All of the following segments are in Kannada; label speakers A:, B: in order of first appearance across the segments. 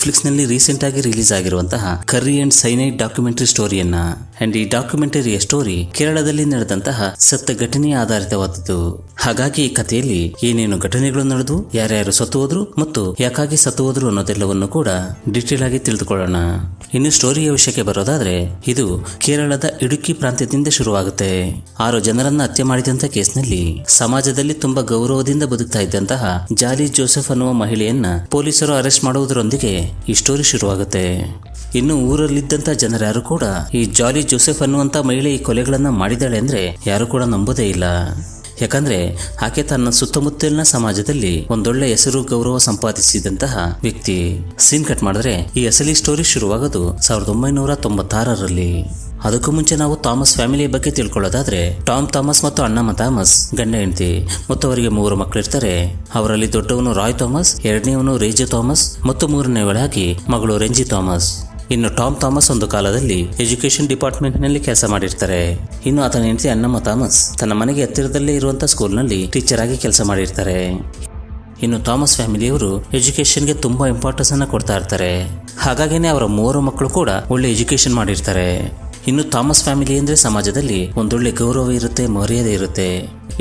A: ನೆಟ್ಫ್ಲಿಕ್ಸ್ನಲ್ಲಿ ರೀಸೆಂಟ್ ಆಗಿ ರಿಲೀಸ್ ಆಗಿರುವಂತಹ ಕರ್ರಿ ಅಂಡ್ ಸೈನೈಡ್ ಡಾಕ್ಯುಮೆಂಟರಿ ಸ್ಟೋರಿಯನ್ನ ಅಂಡ್ ಈ ಡಾಕ್ಯುಮೆಂಟರಿಯ ಸ್ಟೋರಿ ಕೇರಳದಲ್ಲಿ ನಡೆದಂತಹ ಸತ್ಯ ಘಟನೆಯ ಆಧಾರಿತವಾದದ್ದು. ಹಾಗಾಗಿ ಈ ಕಥೆಯಲ್ಲಿ ಏನೇನು ಘಟನೆಗಳು ನಡೆದು ಯಾರ್ಯಾರು ಸತ್ತು ಹೋದ್ರು ಮತ್ತು ಯಾಕಾಗಿ ಸತ್ತು ಹೋದ್ರು ಅನ್ನೋದೆಲ್ಲವನ್ನು ಕೂಡ ಡೀಟೇಲ್ ಆಗಿ ತಿಳಿದುಕೊಳ್ಳೋಣ. ಇನ್ನು ಸ್ಟೋರಿಯ ವಿಷಯಕ್ಕೆ ಬರೋದಾದ್ರೆ ಇದು ಕೇರಳದ ಇಡುಕ್ಕಿ ಪ್ರಾಂತ್ಯದಿಂದ ಶುರುವಾಗುತ್ತೆ. 6 ಜನರನ್ನ ಹತ್ಯೆ ಮಾಡಿದಂತ ಕೇಸ್ನಲ್ಲಿ ಸಮಾಜದಲ್ಲಿ ತುಂಬಾ ಗೌರವದಿಂದ ಬದುಕ್ತಾ ಇದ್ದಂತಹ ಜಾಲಿ ಜೋಸೆಫ್ ಅನ್ನುವ ಮಹಿಳೆಯನ್ನ ಪೊಲೀಸರು ಅರೆಸ್ಟ್ ಮಾಡುವುದರೊಂದಿಗೆ ಈ ಸ್ಟೋರಿ ಶುರುವಾಗುತ್ತೆ. ಇನ್ನು ಊರಲ್ಲಿದ್ದಂತ ಜನರ್ಯಾರು ಕೂಡ ಈ ಜಾಲಿ ಜೋಸೆಫ್ ಅನ್ನುವಂತ ಮಹಿಳೆ ಈ ಕೊಲೆಗಳನ್ನ ಮಾಡಿದಾಳೆ ಅಂದ್ರೆ ಯಾರು ಕೂಡ ನಂಬೋದೇ ಇಲ್ಲ. ಯಾಕಂದ್ರೆ ಆಕೆ ತನ್ನ ಸುತ್ತಮುತ್ತಲಿನ ಸಮಾಜದಲ್ಲಿ ಒಂದೊಳ್ಳೆ ಹೆಸರು ಗೌರವ ಸಂಪಾದಿಸಿದಂತಹ ವ್ಯಕ್ತಿ. ಸೀನ್ ಕಟ್ ಮಾಡಿದ್ರೆ ಈ ಅಸಲಿ ಸ್ಟೋರಿ ಶುರುವಾಗೋದು 1996ರಲ್ಲಿ. ಅದಕ್ಕೂ ಮುಂಚೆ ನಾವು ಥಾಮಸ್ ಫ್ಯಾಮಿಲಿಯ ಬಗ್ಗೆ ತಿಳ್ಕೊಳ್ಳೋದಾದ್ರೆ ಟಾಮ್ ಥಾಮಸ್ ಮತ್ತು ಅಣ್ಣಮ್ಮ ಥಾಮಸ್ ಗಂಡ ಹೆಂಡತಿ ಮತ್ತು ಅವರಿಗೆ 3 ಮಕ್ಕಳಿರ್ತಾರೆ. ಅವರಲ್ಲಿ ದೊಡ್ಡವನು ರಾಯ್ ಥಾಮಸ್, ಎರಡನೇವನು ರೇಜೆ ಥಾಮಸ್ ಮತ್ತು ಮೂರನೇವಳಾಗಿ ಮಗಳು ರೆಂಜಿ ಥಾಮಸ್. ಇನ್ನು ಟಾಮ್ ಥಾಮಸ್ ಒಂದು ಕಾಲದಲ್ಲಿ ಎಜುಕೇಶನ್ ಡಿಪಾರ್ಟ್ಮೆಂಟ್ ನಲ್ಲಿ ಕೆಲಸ ಮಾಡಿರ್ತಾರೆ. ಇನ್ನು ಆತನ ಹೆಂಡತಿ ಅಣ್ಣಮ್ಮ ಥಾಮಸ್ ತನ್ನ ಮನೆಗೆ ಹತ್ತಿರದಲ್ಲೇ ಇರುವಂತಹ ಸ್ಕೂಲ್ನಲ್ಲಿ ಟೀಚರ್ ಆಗಿ ಕೆಲಸ ಮಾಡಿರ್ತಾರೆ. ಇನ್ನು ಥಾಮಸ್ ಫ್ಯಾಮಿಲಿಯವರು ಎಜುಕೇಶನ್ಗೆ ತುಂಬಾ ಇಂಪಾರ್ಟೆನ್ಸ್ ಅನ್ನ ಕೊಡ್ತಾ ಇರ್ತಾರೆ. ಹಾಗಾಗಿನೇ ಅವರ 3 ಮಕ್ಕಳು ಕೂಡ ಒಳ್ಳೆ ಎಜುಕೇಶನ್ ಮಾಡಿರ್ತಾರೆ. ಇನ್ನು ಥಾಮಸ್ ಫ್ಯಾಮಿಲಿ ಅಂದ್ರೆ ಸಮಾಜದಲ್ಲಿ ಒಂದೊಳ್ಳೆ ಗೌರವ ಇರುತ್ತೆ, ಮರ್ಯಾದೆ ಇರುತ್ತೆ.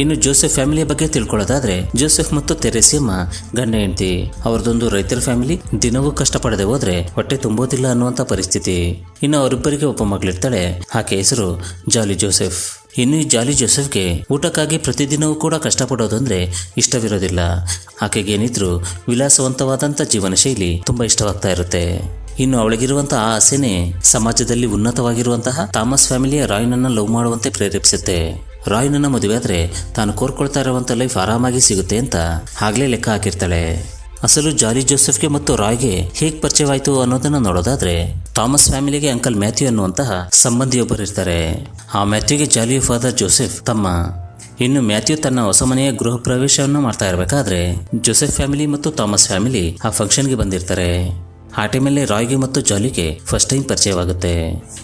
A: ಇನ್ನು ಜೋಸೆಫ್ ಫ್ಯಾಮಿಲಿಯ ಬಗ್ಗೆ ತಿಳ್ಕೊಳ್ಳೋದಾದ್ರೆ ಜೋಸೆಫ್ ಮತ್ತು ತೆರೇಸಿಯಮ್ಮ ಗಂಡ ಹೆಂಡತಿ. ಅವರದೊಂದು ರೈತರ ಫ್ಯಾಮಿಲಿ. ದಿನವೂ ಕಷ್ಟಪಡದೆ ಹೋದ್ರೆ ಹೊಟ್ಟೆ ತುಂಬೋದಿಲ್ಲ ಅನ್ನುವಂತ ಪರಿಸ್ಥಿತಿ. ಇನ್ನು ಅವರಿಬ್ಬರಿಗೆ ಒಬ್ಬ ಮಗಳಿರ್ತಾಳೆ, ಆಕೆ ಹೆಸರು ಜಾಲಿ ಜೋಸೆಫ್. ಇನ್ನು ಈ ಜಾಲಿ ಜೋಸೆಫ್ಗೆ ಊಟಕ್ಕಾಗಿ ಪ್ರತಿದಿನವೂ ಕೂಡ ಕಷ್ಟಪಡೋದು ಅಂದ್ರೆ ಇಷ್ಟವಿರೋದಿಲ್ಲ. ಆಕೆಗೆ ಏನಿದ್ರು ವಿಲಾಸವಂತವಾದಂತ ಜೀವನ ಶೈಲಿ ತುಂಬಾ ಇಷ್ಟವಾಗ್ತಾ ಇರುತ್ತೆ. ಇನ್ನು ಅವಳಿಗಿರುವಂತಹ ಆ ಆಸೆನೆ ಸಮಾಜದಲ್ಲಿ ಉನ್ನತವಾಗಿರುವಂತಹ ಥಾಮಸ್ ಫ್ಯಾಮಿಲಿಯ ರಾಯ್ನನ್ನ ಲವ್ ಮಾಡುವಂತೆ ಪ್ರೇರೇಪಿಸುತ್ತೆ. ರಾಯ್ನನ್ನ ಮದುವೆ ಆದ್ರೆ ತಾನು ಕೋರ್ಕೊಳ್ತಾ ಇರುವಂತ ಲೈಫ್ ಆರಾಮಾಗಿ ಸಿಗುತ್ತೆ ಅಂತ ಆಗ್ಲೇ ಲೆಕ್ಕ ಹಾಕಿರ್ತಾಳೆ. ಅಸಲು ಜಾಲಿ ಜೋಸೆಫ್ಗೆ ಮತ್ತು ರಾಯ್ಗೆ ಹೇಗ್ ಪರಿಚಯವಾಯಿತು ಅನ್ನೋದನ್ನ ನೋಡೋದಾದ್ರೆ ಥಾಮಸ್ ಫ್ಯಾಮಿಲಿಗೆ ಅಂಕಲ್ ಮ್ಯಾಥ್ಯೂ ಅನ್ನುವಂತಹ ಸಂಬಂಧಿಯೊಬ್ಬರು ಇರ್ತಾರೆ. ಆ ಮ್ಯಾಥ್ಯೂಗೆ ಜಾಲಿಯ ಫಾದರ್ ಜೋಸೆಫ್ ತಮ್ಮ. ಇನ್ನು ಮ್ಯಾಥ್ಯೂ ತನ್ನ ಹೊಸ ಮನೆಯ ಗೃಹ ಪ್ರವೇಶವನ್ನು ಮಾಡ್ತಾ ಇರಬೇಕಾದ್ರೆ ಜೋಸೆಫ್ ಫ್ಯಾಮಿಲಿ ಮತ್ತು ಥಾಮಸ್ ಫ್ಯಾಮಿಲಿ ಆ ಫಂಕ್ಷನ್ಗೆ ಬಂದಿರ್ತಾರೆ. ಆ ಟೈಮಲ್ಲಿ ರಾಯ್ಗೆ ಮತ್ತು ಜಾಲಿಗೆ ಫಸ್ಟ್ ಟೈಮ್ ಪರಿಚಯವಾಗುತ್ತೆ.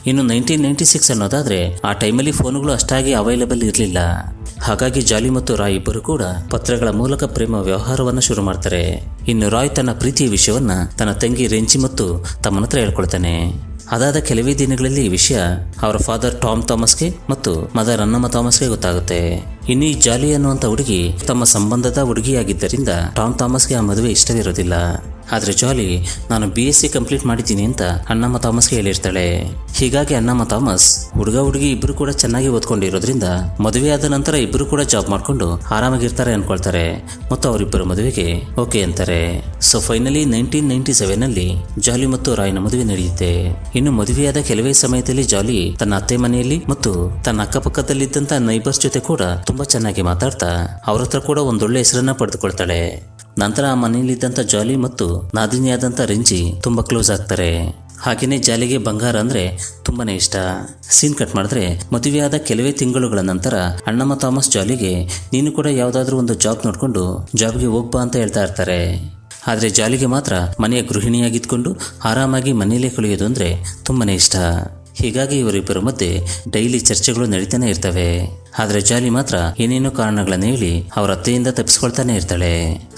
A: ಇನ್ನು 1996 ಅನ್ನೋದಾದ್ರೆ ಆ ಟೈಮಲ್ಲಿ ಫೋನ್ಗಳು ಅಷ್ಟಾಗಿ ಅವೈಲೇಬಲ್ ಇರಲಿಲ್ಲ. ಹಾಗಾಗಿ ಜಾಲಿ ಮತ್ತು ರಾಯ್ ಇಬ್ಬರು ಕೂಡ ಪತ್ರಗಳ ಮೂಲಕ ಪ್ರೇಮ ವ್ಯವಹಾರವನ್ನು ಶುರು ಮಾಡ್ತಾರೆ. ಇನ್ನು ರಾಯ್ ತನ್ನ ಪ್ರೀತಿಯ ವಿಷಯವನ್ನ ತನ್ನ ತಂಗಿ ರೆಂಜಿ ಮತ್ತು ತಮ್ಮನ ಹತ್ರ ಹೇಳ್ಕೊಳ್ತಾನೆ. ಅದಾದ ಕೆಲವೇ ದಿನಗಳಲ್ಲಿ ಈ ವಿಷಯ ಅವರ ಫಾದರ್ ಟಾಮ್ ಥಾಮಸ್ಗೆ ಮತ್ತು ಮದರ್ ಅಣ್ಣಮ್ಮ ಥಾಮಸ್ಗೆ ಗೊತ್ತಾಗುತ್ತೆ. ಇನ್ನು ಈ ಜಾಲಿ ಅನ್ನುವಂತ ಹುಡುಗಿ ತಮ್ಮ ಸಂಬಂಧದ ಹುಡುಗಿಯಾಗಿದ್ದರಿಂದ ಟಾಮ್ ಥಾಮಸ್ಗೆ ಆ ಮದುವೆ ಇಷ್ಟವಿರೋದಿಲ್ಲ. ಆದ್ರೆ ಜಾಲಿ ನಾನು BSc ಕಂಪ್ಲೀಟ್ ಮಾಡಿದ್ದೀನಿ ಅಂತ ಅಣ್ಣಮ್ಮ ಥಾಮಸ್ಗೆ ಹೇಳಿರ್ತಾಳೆ. ಹೀಗಾಗಿ ಅಣ್ಣಮ್ಮ ಥಾಮಸ್ ಹುಡುಗ ಹುಡುಗಿ ಇಬ್ರು ಕೂಡ ಚೆನ್ನಾಗಿ ಓದ್ಕೊಂಡಿರೋದ್ರಿಂದ ಮದುವೆ ಆದ ನಂತರ ಇಬ್ರು ಕೂಡ ಜಾಬ್ ಮಾಡ್ಕೊಂಡು ಆರಾಮಾಗಿರ್ತಾರೆ ಅನ್ಕೊಳ್ತಾರೆ ಮತ್ತು ಅವರಿಬ್ಬರ ಮದುವೆಗೆ ಓಕೆ ಅಂತಾರೆ. ಸೊ ಫೈನಲಿ 1997ನಲ್ಲಿ ಜಾಲಿ ಮತ್ತು ರಾಯ್ನ ಮದುವೆ ನಡೆಯುತ್ತೆ. ಇನ್ನು ಮದುವೆಯಾದ ಕೆಲವೇ ಸಮಯದಲ್ಲಿ ಜಾಲಿ ತನ್ನ ಅತ್ತೆ ಮನೆಯಲ್ಲಿ ಮತ್ತು ತನ್ನ ಅಕ್ಕಪಕ್ಕದಲ್ಲಿದ್ದಂತ ನೈಬರ್ಸ್ ಜೊತೆ ಕೂಡ ತುಂಬಾ ಚೆನ್ನಾಗಿ ಮಾತಾಡ್ತಾ ಅವ್ರ ಹತ್ರ ಕೂಡ ಒಂದೊಳ್ಳೆ ಹೆಸರನ್ನ ಪಡೆದುಕೊಳ್ತಾಳೆ. ನಂತರ ಆ ಮನೆಯಲ್ಲಿದ್ದಂಥ ಜಾಲಿ ಮತ್ತು ನಾದಿನಿಯಾದಂಥ ರೆಂಜಿ ತುಂಬಾ ಕ್ಲೋಸ್ ಆಗ್ತಾರೆ. ಹಾಗೇನೆ ಜಾಲಿಗೆ ಬಂಗಾರ ಅಂದ್ರೆ ತುಂಬಾನೇ ಇಷ್ಟ. ಸೀನ್ ಕಟ್ ಮಾಡಿದ್ರೆ ಮದುವೆಯಾದ ಕೆಲವೇ ತಿಂಗಳುಗಳ ನಂತರ ಅಣ್ಣಮ್ಮ ಥಾಮಸ್ ಜಾಲಿಗೆ ನೀನು ಕೂಡ ಯಾವ್ದಾದ್ರೂ ಒಂದು ಜಾಬ್ ನೋಡ್ಕೊಂಡು ಜಾಬ್ಗೆ ಹೋಗ್ಬಾ ಅಂತ ಹೇಳ್ತಾ ಇರ್ತಾರೆ. ಆದ್ರೆ ಜಾಲಿಗೆ ಮಾತ್ರ ಮನೆಯ ಗೃಹಿಣಿಯಾಗಿದ್ಕೊಂಡು ಆರಾಮಾಗಿ ಮನೆಯಲ್ಲೇ ಕಳೆಯೋದು ಅಂದ್ರೆ ತುಂಬಾನೇ ಇಷ್ಟ. ಹೀಗಾಗಿ ಇವರಿಬ್ಬರ ಮಧ್ಯೆ ಡೈಲಿ ಚರ್ಚೆಗಳು ನಡೀತಾನೆ ಇರ್ತವೆ. ಆದ್ರೆ ಜಾಲಿ ಮಾತ್ರ ಏನೇನೋ ಕಾರಣಗಳನ್ನ ಹೇಳಿ ಅವರ ಅತ್ತೆಯಿಂದ ತಪ್ಪಿಸ್ಕೊಳ್ತಾನೆ ಇರ್ತಾಳೆ.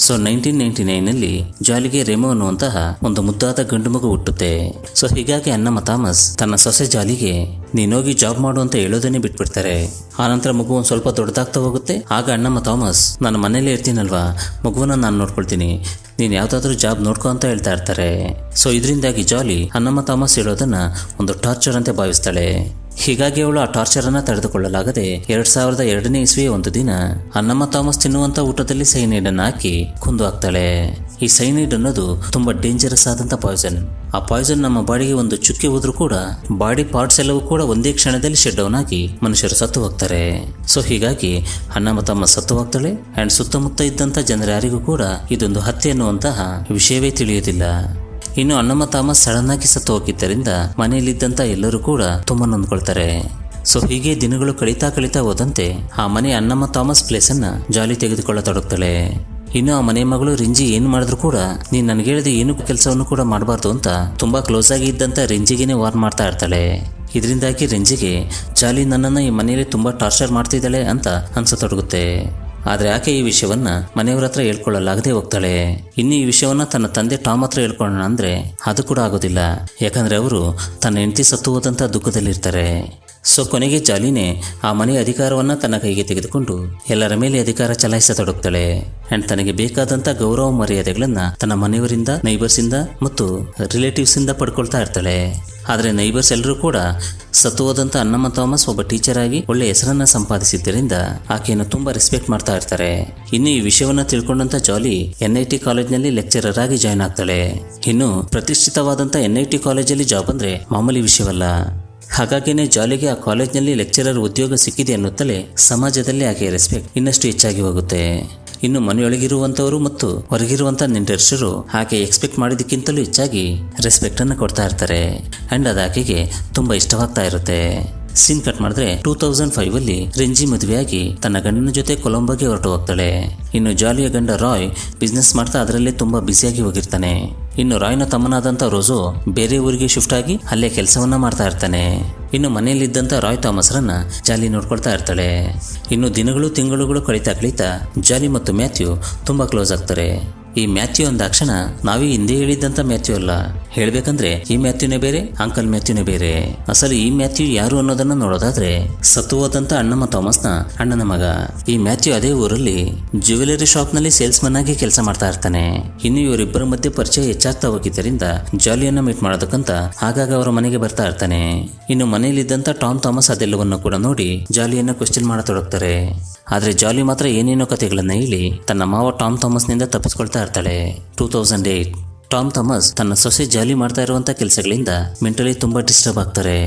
A: ಸೊ 1999ನಲ್ಲಿ ಜಾಲಿಗೆ ರೆಮೋ ಅನ್ನುವಂತಹ ಒಂದು ಮುದ್ದಾದ ಗಂಡು ಮಗು ಹುಟ್ಟುತ್ತೆ. ಸೊ ಹೀಗಾಗಿ ಅಣ್ಣಮ್ಮ ಥಾಮಸ್ ತನ್ನ ಸೊಸೆ ಜಾಲಿಗೆ ನೀನೋಗಿ ಜಾಬ್ ಮಾಡು ಅಂತ ಹೇಳೋದನ್ನೇ ಬಿಟ್ಬಿಡ್ತಾರೆ. ಆನಂತರ ಮಗು ಒಂದ್ ಸ್ವಲ್ಪ ದೊಡ್ಡದಾಗ್ತಾ ಹೋಗುತ್ತೆ. ಆಗ ಅಣ್ಣಮ್ಮ ಥಾಮಸ್ ನಾನು ಮನೇಲಿ ಇರ್ತೀನಲ್ವಾ, ಮಗುವನ್ನ ನಾನು ನೋಡ್ಕೊಳ್ತೀನಿ, ನೀನ್ ಯಾವ್ದಾದ್ರೂ ಜಾಬ್ ನೋಡ್ಕೊ ಅಂತ ಹೇಳ್ತಾ ಇರ್ತಾರೆ. ಸೊ ಇದರಿಂದಾಗಿ ಜಾಲಿ ಅಣ್ಣಮ್ಮ ಥಾಮಸ್ ಹೇಳೋದನ್ನ ಒಂದು ಟಾರ್ಚರ್ ಅಂತ ಭಾವಿಸ್ತಾಳೆ. ಹೀಗಾಗಿ ಅವಳು ಆ ಟಾರ್ಚರ್ ಅನ್ನ ತಡೆದುಕೊಳ್ಳಲಾಗದೆ 2002ನೇ ಇಸ್ವಿಯ ಒಂದು ದಿನ ಅಣ್ಣಮ್ಮ ಥಾಮಸ್ ತಿನ್ನುವಂತ ಊಟದಲ್ಲಿ ಸೈನೈಡ್ ಅನ್ನ ಹಾಕಿ ಕೊಂದು ಹಾಕ್ತಾಳೆ. ಈ ಸೈನೈಡ್ ಅನ್ನೋದು ತುಂಬಾ ಡೇಂಜರಸ್ ಆದಂತ ಪಾಯ್ಸನ್. ಆ ಪಾಯ್ಸನ್ ನಮ್ಮ ಬಾಡಿಗೆ ಒಂದು ಚುಕ್ಕೆ ಹೋದ್ರೂ ಕೂಡ ಬಾಡಿ ಪಾರ್ಟ್ಸ್ ಎಲ್ಲವೂ ಕೂಡ ಒಂದೇ ಕ್ಷಣದಲ್ಲಿ ಶಟ್ ಡೌನ್ ಆಗಿ ಮನುಷ್ಯರು ಸತ್ತು ಹೋಗ್ತಾರೆ. ಸೊ ಹೀಗಾಗಿ ಅಣ್ಣಮ್ಮ ಥಾಮಸ್ ಸತ್ತು ಹೋಗ್ತಾಳೆ. ಅಂಡ್ ಸುತ್ತಮುತ್ತ ಇದ್ದಂತ ಜನರ ಯಾರಿಗೂ ಕೂಡ ಇದೊಂದು ಹತ್ಯೆ ಅನ್ನುವಂತಹ ವಿಷಯವೇ ತಿಳಿಯೋದಿಲ್ಲ. ಇನ್ನು ಅಣ್ಣಮ್ಮ ಥಾಮಸ್ ಸಡನ್ ಆಗಿ ಸತ್ತು ಹೋಗಿದ್ದರಿಂದ ಮನೆಯಲ್ಲಿದ್ದಂತ ಎಲ್ಲರೂ ಕೂಡ ತುಂಬಾ ನೊಂದ್ಕೊಳ್ತಾರೆ. ಸೊ ಹೀಗೆ ದಿನಗಳು ಕಳೀತಾ ಹೋದಂತೆ ಆ ಮನೆ ಅಣ್ಣಮ್ಮ ಥಾಮಸ್ ಪ್ಲೇಸ್ ಅನ್ನ ಜಾಲಿ ತೆಗೆದುಕೊಳ್ಳತೊಡಗ್ತಾಳೆ. ಇನ್ನು ಆ ಮನೆ ಮಗಳು ರೆಂಜಿ ಏನು ಮಾಡಿದ್ರು ಕೂಡ ನೀನ್ ನನಗೆ ಹೇಳಿದ ಏನು ಕೆಲಸವನ್ನು ಕೂಡ ಮಾಡಬಾರ್ದು ಅಂತ ತುಂಬಾ ಕ್ಲೋಸ್ ಆಗಿ ಇದ್ದಂತ ರೆಂಜಿಗೆನೆ ವಾರ್ನ್ ಮಾಡ್ತಾ ಇರ್ತಾಳೆ. ಇದರಿಂದಾಗಿ ರೆಂಜಿಗೆ ಜಾಲಿ ನನ್ನನ್ನ ಈ ಮನೆಯಲ್ಲಿ ತುಂಬಾ ಟಾರ್ಚರ್ ಮಾಡ್ತಿದ್ದಾಳೆ ಅಂತ ಅನ್ಸತೊಡಗುತ್ತೆ. ಆದ್ರೆ ಆಕೆ ಈ ವಿಷಯವನ್ನ ಮನೆಯವರ ಹತ್ರ ಹೇಳ್ಕೊಳ್ಳಲಾಗದೆ ಹೋಗ್ತಾಳೆ. ಇನ್ನು ಈ ವಿಷಯವನ್ನ ತನ್ನ ತಂದೆ ಟಾಮ್ ಹತ್ರ ಹೇಳ್ಕೊಳ್ಳೋಣ ಅಂದ್ರೆ ಅದು ಕೂಡ ಆಗೋದಿಲ್ಲ. ಯಾಕಂದ್ರೆ ಅವರು ತನ್ನ ಹೆಂಡತಿ ಸತ್ತು ಹೋದಂತ ದುಃಖದಲ್ಲಿರ್ತಾರೆ. ಸೊ ಕೊನೆಗೆ ಜಾಲಿನೇ ಆ ಮನೆಯ ಅಧಿಕಾರವನ್ನ ತನ್ನ ಕೈಗೆ ತೆಗೆದುಕೊಂಡು ಎಲ್ಲರ ಮೇಲೆ ಅಧಿಕಾರ ಚಲಾಯಿಸತೊಡಗ್ತಾಳೆ. ಅಂಡ್ ತನಗೆ ಬೇಕಾದಂತ ಗೌರವ ಮರ್ಯಾದೆಗಳನ್ನ ತನ್ನ ಮನೆಯವರಿಂದ, ನೈಬರ್ಸ್ ಇಂದ ಮತ್ತು ರಿಲೇಟಿವ್ಸ್ ಇಂದ ಪಡ್ಕೊಳ್ತಾ ಇರ್ತಾಳೆ. ಆದ್ರೆ ನೈಬರ್ಸ್ ಎಲ್ಲರೂ ಕೂಡ ಸತ್ತು ಹೋದಂತ ಅನ್ನಮ್ಮ ಥಾಮಸ್ ಒಬ್ಬ ಟೀಚರ್ ಆಗಿ ಒಳ್ಳೆ ಹೆಸರನ್ನ ಸಂಪಾದಿಸಿದ್ದರಿಂದ ಆಕೆಯನ್ನು ತುಂಬಾ ರೆಸ್ಪೆಕ್ಟ್ ಮಾಡ್ತಾ ಇರ್ತಾರೆ. ಇನ್ನು ಈ ವಿಷಯವನ್ನ ತಿಳ್ಕೊಂಡಂತ ಜಾಲಿ NIT ಕಾಲೇಜ್ನಲ್ಲಿ ಲೆಕ್ಚರರ್ ಆಗಿ ಜಾಯ್ನ್ ಆಗ್ತಾಳೆ. ಇನ್ನು ಪ್ರತಿಷ್ಠಿತವಾದಂತ NIT ಕಾಲೇಜಲ್ಲಿ ಜಾಬ್ ಅಂದ್ರೆ ಮಾಮೂಲಿ ವಿಷಯವಲ್ಲ. ಹಾಗಾಗಿನೇ ಜಾಲಿಗೆ ಆ ಕಾಲೇಜ್ನಲ್ಲಿ ಲೆಕ್ಚರರ್ ಉದ್ಯೋಗ ಸಿಕ್ಕಿದೆ ಅನ್ನುತ್ತಲೇ ಸಮಾಜದಲ್ಲಿ ಆಕೆಯ ರೆಸ್ಪೆಕ್ಟ್ ಇನ್ನಷ್ಟು ಹೆಚ್ಚಾಗಿ ಹೋಗುತ್ತೆ. ಇನ್ನು ಮನೆಯೊಳಗಿರುವಂತವರು ಮತ್ತು ಹೊರಗಿರುವಂತ ನೆಂಟರಿಷ್ಟರು ಆಕೆ ಎಕ್ಸ್ಪೆಕ್ಟ್ ಮಾಡಿದಕ್ಕಿಂತಲೂ ಹೆಚ್ಚಾಗಿ ರೆಸ್ಪೆಕ್ಟ್ ಅನ್ನು ಕೊಡ್ತಾ ಇರ್ತಾರೆ. ಅಂಡ್ ಅದು ಆಕೆಗೆ ತುಂಬಾ ಇಷ್ಟವಾಗ್ತಾ ಇರುತ್ತೆ. ಸೀನ್ ಕಟ್ ಮಾಡಿದ್ರೆ 2005 ರೆಂಜಿ ಮದುವೆಯಾಗಿ ತನ್ನ ಗಂಡನ ಜೊತೆ ಕೊಲಂಬೋಗೆ ಹೊರಟು ಹೋಗ್ತಾಳೆ. ಇನ್ನು ಜಾಲಿಯ ಗಂಡ ರಾಯ್ ಬಿಸ್ನೆಸ್ ಮಾಡ್ತಾ ಅದರಲ್ಲೇ ತುಂಬಾ ಬ್ಯುಸಿಯಾಗಿ ಹೋಗಿರ್ತಾನೆ. ಇನ್ನು ರಾಯ್ನ ತಮ್ಮನಾದಂತ ರೋಜೋ ಬೇರೆ ಊರಿಗೆ ಶಿಫ್ಟ್ ಆಗಿ ಅಲ್ಲೇ ಕೆಲಸವನ್ನ ಮಾಡ್ತಾ ಇರ್ತಾನೆ. ಇನ್ನು ಮನೆಯಲ್ಲಿದ್ದಂತ ರಾಯ್ ಥಾಮಸ್ರನ್ನ ಜಾಲಿ ನೋಡ್ಕೊಳ್ತಾ ಇರ್ತಾಳೆ. ಇನ್ನು ದಿನಗಳು ತಿಂಗಳುಗಳು ಕಳೀತಾ ಜಾಲಿ ಮತ್ತು ಮ್ಯಾಥ್ಯೂ ತುಂಬಾ ಕ್ಲೋಸ್ ಆಗ್ತಾರೆ. ಈ ಮ್ಯಾಥ್ಯೂ ಅಂದಾಕ್ಷಣ ನಾವೇ ಹಿಂದೆ ಹೇಳಿದ್ದಂತ ಮ್ಯಾಥ್ಯೂ ಅಲ್ಲ. ಹೇಳ್ಬೇಕಂದ್ರೆ ಈ ಮ್ಯಾಥ್ಯೂನೇ ಬೇರೆ, ಅಂಕಲ್ ಮ್ಯಾಥ್ಯೂನೇ ಬೇರೆ. ಅಸಲು ಈ ಮ್ಯಾಥ್ಯೂ ಯಾರು ಅನ್ನೋದನ್ನ ನೋಡೋದಾದ್ರೆ ಸತ್ತು ಹೋದಂತ ಅಣ್ಣಮ್ಮ ಥಾಮಸ್ನ ಅಣ್ಣನ ಮಗ. ಈ ಮ್ಯಾಥ್ಯೂ ಅದೇ ಊರಲ್ಲಿ ಜ್ಯುವೆಲರಿ ಶಾಪ್ ನಲ್ಲಿ ಸೇಲ್ಸ್ ಮನ್ ಆಗಿ ಕೆಲಸ ಮಾಡ್ತಾ ಇರ್ತಾನೆ. ಇನ್ನು ಇವರಿಬ್ಬರ ಮಧ್ಯೆ ಪರಿಚಯ ಹೆಚ್ಚಾಗ್ತಾ ಹೋಗಿದ್ದರಿಂದ ಜಾಲಿಯನ್ನ ಮೀಟ್ ಮಾಡೋದಕ್ಕಂತ ಆಗಾಗ ಅವರ ಮನೆಗೆ ಬರ್ತಾ ಇರ್ತಾನೆ. ಇನ್ನು ಮನೆಯಲ್ಲಿದ್ದಂತ ಟಾಮ್ ಥಾಮಸ್ ಅದೆಲ್ಲವನ್ನು ಕೂಡ ನೋಡಿ ಜಾಲಿಯನ್ನ ಕ್ವೆಶ್ಚನ್ ಮಾಡತೊಡಗ್ತಾರೆ. ಆದ್ರೆ ಜಾಲಿ ಮಾತ್ರ ಏನೇನೋ ಕಥೆಗಳನ್ನ ಹೇಳಿ ತನ್ನ ಮಾವ ಟಾಮ್ ಥಾಮಸ್ನಿಂದ ತಪ್ಪಿಸ್ಕೊಳ್ತಾ ಇರ್ತಾಳೆ. 2008 ಟಾಮ್ ಥಾಮಸ್ ತನ್ನ ಸೊಸೆ ಜಾಲಿ ಮಾಡ್ತಾ ಇರುವಂತ ಕೆಲಸಗಳಿಂದ ಮೆಂಟಲಿ ತುಂಬಾ ಡಿಸ್ಟರ್ಬ್ ಆಗ್ತಾರೆ.